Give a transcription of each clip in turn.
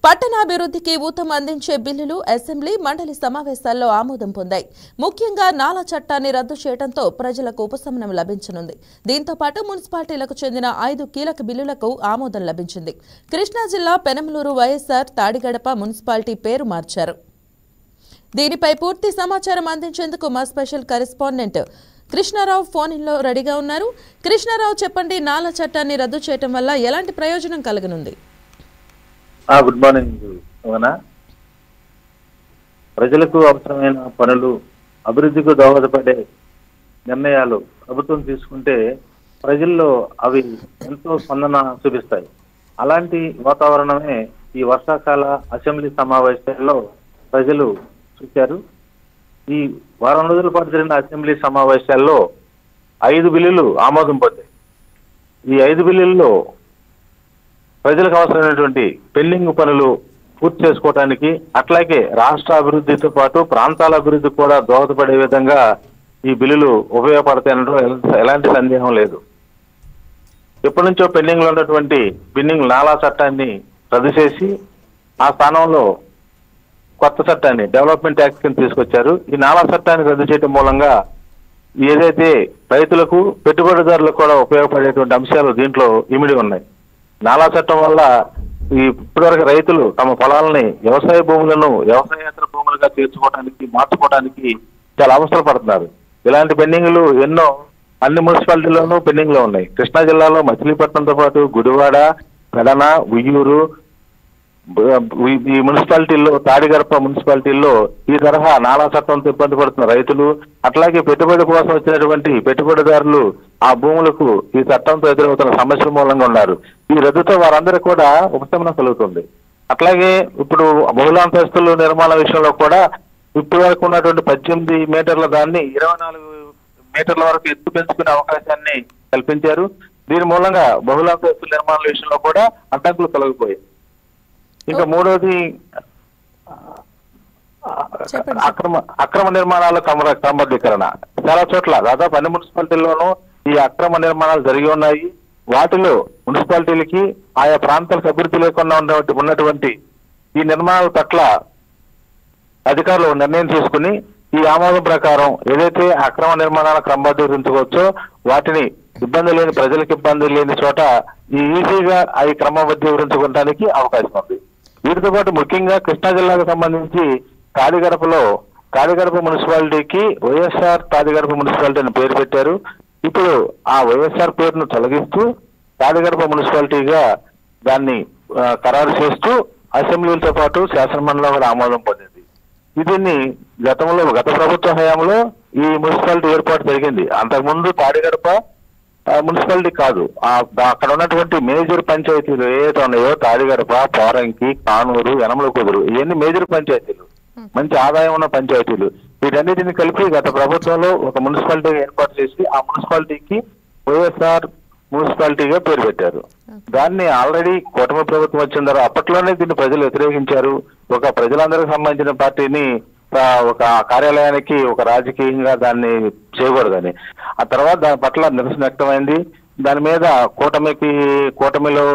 పట్టణాభివృద్ధికి ఊతం అందించే బిల్లులు అసెంబ్లీ మండలి సమావేశాల్లో ఆమోదం పొందాయి. ముఖ్యంగా నాలా చట్టాన్ని రద్దు చేయడంతో ప్రజలకు ఉపశమనం లభించనుంది. దీంతో పాటు మున్సిపాలిటీలకు చెందిన 5 కీలక బిల్లులకు ఆమోదం లభించింది. కృష్ణా జిల్లా పెనమలూరు వైఎస్ఆర్ తాడిగడప మున్సిపాలిటీ పేరు మార్చారు. దీనిపై పూర్తి సమాచారం అందించేందుకు మా స్పెషల్ కరెస్పాండెంట్ కృష్ణారావు ఫోన్లో రెడీగా ఉన్నారు. కృష్ణారావు, చెప్పండి, నాలా చట్టాన్ని రద్దు చేయడం వల్ల ఎలాంటి ప్రయోజనం కలగనుంది? గుడ్ మార్నింగ్ అవునా. ప్రజలకు అవసరమైన పనులు, అభివృద్ధికి దోహదపడే నిర్ణయాలు ప్రభుత్వం తీసుకుంటే ప్రజల్లో అవి ఎంతో స్పందన చూపిస్తాయి. అలాంటి వాతావరణమే ఈ వర్షాకాల అసెంబ్లీ సమావేశాల్లో ప్రజలు చూశారు. ఈ వారం రోజుల పాటు జరిగిన అసెంబ్లీ సమావేశాల్లో 5 బిల్లులు ఆమోదం పొందాయి. ఈ 5 బిల్లుల్లో ప్రజలకు అవసరమైనటువంటి పెండింగ్ పనులు పూర్తి చేసుకోవడానికి, అట్లాగే రాష్ట్ర అభివృద్ధితో పాటు ప్రాంతాల అభివృద్ధి కూడా దోహదపడే విధంగా ఈ బిల్లులు ఉపయోగపడతాయనడం ఎలాంటి సందేహం లేదు. ఎప్పటి నుంచో పెండింగ్ లో ఉన్నటువంటి నాలా చట్టాన్ని రద్దు చేసి ఆ స్థానంలో కొత్త చట్టాన్ని డెవలప్మెంట్ యాక్ట్ కింద తీసుకొచ్చారు. ఈ నాలా చట్టాన్ని రద్దు చేయడం మూలంగా ఏదైతే రైతులకు, పెట్టుబడిదారులకు కూడా ఉపయోగపడేటువంటి అంశాలు దీంట్లో ఇమిడి ఉన్నాయి. నాలా చట్టం వల్ల ఇప్పటివరకు రైతులు తమ పొలాలని, వ్యవసాయ భూములను వ్యవసాయేతర భూములుగా మార్చుకోవడానికి చాలా అవసరం పడుతున్నారు. ఇలాంటి పెండింగ్లు ఎన్నో అన్ని మున్సిపాలిటీల్లోనూ పెండింగ్ లో ఉన్నాయి. కృష్ణా జిల్లాలో మచిలీపట్నంతో పాటు గుడివాడ, పెడన, ఉయ్యూరు, ఈ మున్సిపాలిటీల్లో, తాడిగడప మున్సిపాలిటీల్లో ఈ తరహా నాలా చట్టంతో ఇబ్బంది పడుతున్న రైతులు, అట్లాగే పెట్టుబడి కోసం వచ్చినటువంటి పెట్టుబడిదారులు ఆ భూములకు ఈ చట్టంతో ఎదురవుతున్న సమస్యల మూలంగా ఉన్నారు. ఈ రద్దుతో వారందరికీ కూడా ఉపశమనం కలుగుతుంది. అట్లాగే ఇప్పుడు బహుళాంతస్తుల నిర్మాణ విషయంలో కూడా ఇప్పటి వరకు ఉన్నటువంటి 18 మీటర్ల దాన్ని 24 మీటర్ల వరకు ఎత్తు పెంచుకునే అవకాశాన్ని కల్పించారు. దీని మూలంగా బహుళాంతస్తుల నిర్మాణాల విషయంలో కూడా అడ్డంకులు కలగిపోయాయి. ఇంకా మూడోది అక్రమ నిర్మాణాల క్రమబద్ధీకరణ. చాలా చోట్ల దాదాపు అన్ని మున్సిపాలిటీల్లోనూ ఈ అక్రమ నిర్మాణాలు జరిగి ఉన్నాయి. వాటిలో మున్సిపాలిటీలకి, ఆయా ప్రాంతాలకు అభివృద్ధి లేకుండా ఉన్నటువంటి ఈ నిర్మాణాల పట్ల అధికారులు నిర్ణయం తీసుకుని ఈ ఆమోదం ప్రకారం ఏదైతే అక్రమ నిర్మాణాల క్రమబద్ధీకరించుకోవచ్చో వాటిని ఇబ్బంది లేని, ప్రజలకు ఇబ్బంది లేని చోట ఈజీగా అవి క్రమబద్ధీకరించుకోవడానికి అవకాశం ఉంది. వీటితో పాటు ముఖ్యంగా కృష్ణా జిల్లాకు సంబంధించి తాడిగడప మున్సిపాలిటీకి వైఎస్ఆర్ తాడిగడప మున్సిపాలిటీ అని పేరు పెట్టారు. ఇప్పుడు ఆ వైఎస్ఆర్ పేరును తొలగిస్తూ తాడిగడప మున్సిపాలిటీగా దాన్ని ఖరారు చేస్తూ అసెంబ్లీలతో పాటు శాసనమండలిలో కూడా ఆమోదం పొందింది. దీన్ని గత ప్రభుత్వ హయాంలో ఈ మున్సిపాలిటీ ఏర్పాటు జరిగింది. అంతకుముందు తాడిగడప మున్సిపాలిటీ కాదు, అక్కడ ఉన్నటువంటి మేజర్ పంచాయతీలు ఏవైతే ఉన్నాయో తాడిగడప, పోరంకి, కానూరు, యనమల కుదురు, ఇవన్నీ మేజర్ పంచాయతీలు, మంచి ఆదాయం ఉన్న పంచాయతీలు. వీటన్నిటిని కలిపి గత ప్రభుత్వంలో ఒక మున్సిపాలిటీ ఏర్పాటు చేసి ఆ మున్సిపాలిటీకి వైఎస్ఆర్ మున్సిపాలిటీగా పేరు పెట్టారు. దాన్ని ఆల్రెడీ కూటమి ప్రభుత్వం వచ్చిన తర్వాత అప్పట్లోనే దీన్ని ప్రజలు వ్యతిరేకించారు. ఒక ప్రజలందరికీ సంబంధించిన పార్టీని ఒక కార్యాలయానికి ఒక రాజకీయంగా దాన్ని చేయకూడదని. ఆ తర్వాత దాని పట్ల నిరసన వ్యక్తమైంది. దాని మీద కూటమిలో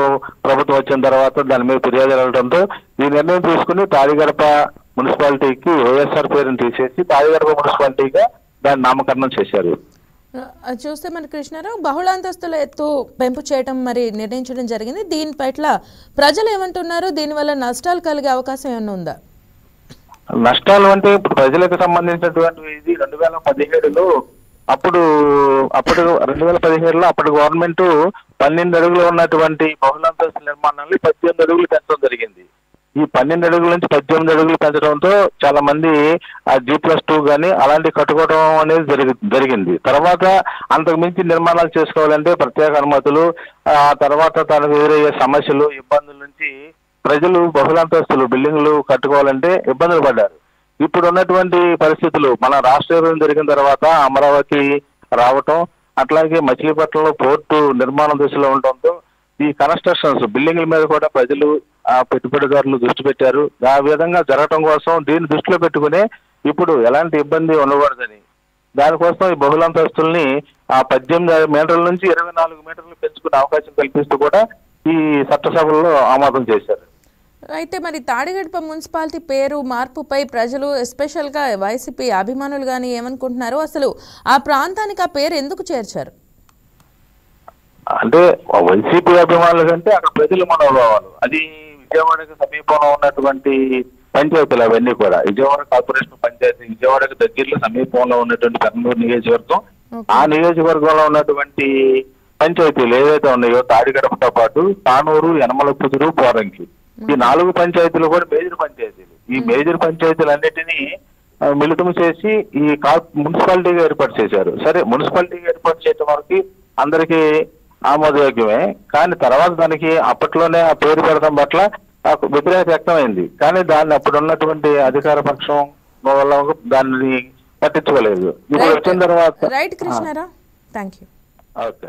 ప్రభుత్వం వచ్చిన తర్వాత దాని మీద ఫిర్యాదు వెళ్ళడంతో ఈ నిర్ణయం తీసుకుని తాడిగడప మున్సిపాలిటీకి వైఎస్ఆర్ పేరును తీసేసి తాడిగడప మున్సిపాలిటీగా దాన్ని నామకరణం చేశారు. చూస్తే మన కృష్ణారావు, బహుళాంతస్తుల ఎత్తు పెంపు చేయడం నిర్ణయించడం జరిగింది. దీని పట్ల ప్రజలు ఏమంటున్నారు? దీనివల్ల నష్టాలు కలిగే అవకాశం ఏమైనా ఉందా? నష్టాలు అంటే ఇప్పుడు ప్రజలకు సంబంధించినటువంటి ఇది 2017లో అప్పుడు 2017లో అప్పటి గవర్నమెంట్ 12 అడుగులు ఉన్నటువంటి బహుళాంతస్తు నిర్మాణాన్ని 18 అడుగులు పెంచడం జరిగింది. ఈ 12 అడుగుల నుంచి 18 అడుగులు పెంచడంతో చాలా మంది ఆ G+2 కానీ అలాంటి కట్టుకోవడం అనేది జరిగింది. తర్వాత అంతకు మించి నిర్మాణాలు చేసుకోవాలంటే ప్రత్యేక అనుమతులు, ఆ తర్వాత తనకు ఎదురయ్యే సమస్యలు, ఇబ్బందుల నుంచి ప్రజలు బహుళాంతస్తులు బిల్డింగ్లు కట్టుకోవాలంటే ఇబ్బందులు పడ్డారు. ఇప్పుడు ఉన్నటువంటి పరిస్థితులు, మన రాష్ట్ర విభజన జరిగిన తర్వాత అమరావతి రావటం, అట్లాగే మచిలీపట్నంలో పోర్టు నిర్మాణం దశలో ఉండటంతో ఈ కన్స్ట్రక్షన్స్ బిల్డింగ్ల మీద కూడా ప్రజలు, పెట్టుబడిదారులు దృష్టి పెట్టారు. ఆ విధంగా జరగటం కోసం దీన్ని దృష్టిలో పెట్టుకునే ఇప్పుడు ఎలాంటి ఇబ్బంది ఉండకూడదని దానికోసం ఈ బహుళాంతస్తుల్ని 18 మీటర్ల నుంచి 24 మీటర్లు పెంచుకునే అవకాశం కల్పిస్తూ కూడా ఈ చట్టసభల్లో ఆమోదం చేశారు. అయితే మరి తాడిగడప మున్సిపాలిటీ పేరు మార్పుపై ప్రజలు ఎస్పెషల్గా వైసీపీ అభిమానులు కానీ ఏమనుకుంటున్నారు? అసలు ఆ ప్రాంతానికి ఆ పేరు ఎందుకు చేర్చారు? అంటే వైసీపీ అభిమానుల కంటే అక్కడ ప్రజల మనోభావాలు. అది విజయవాడకి సమీపంలో ఉన్నటువంటి పంచాయతీలు అవన్నీ కూడా. విజయవాడ కార్పొరేషన్ పంచాయతీ విజయవాడకి దగ్గరలో సమీపంలో ఉన్నటువంటి కర్నూలు నియోజకవర్గం, ఆ నియోజకవర్గంలో ఉన్నటువంటి పంచాయతీలు ఏదైతే ఉన్నాయో తాడిగడపతో పాటు తానూరు, యనమలకుదురు, పోరంకి, ఈ 4 పంచాయతీలు కూడా మేజర్ పంచాయతీలు. ఈ మేజర్ పంచాయతీలన్నిటినీ మిళితం చేసి ఈ మున్సిపాలిటీగా ఏర్పాటు చేశారు. సరే, మున్సిపాలిటీగా ఏర్పాటు చేయడం వరకు అందరికీ ఆమోదయోగ్యమే. కానీ తర్వాత దానికి అప్పట్లోనే ఆ పేరు పెడతాం పట్ల వ్యతిరేకత వ్యక్తమైంది. కానీ దాన్ని అప్పుడు ఉన్నటువంటి అధికార పక్షం వల్ల దాన్ని పట్టించుకోలేదు. ఇప్పుడు వచ్చిన తర్వాత right Krishnarao, thank you. Okay.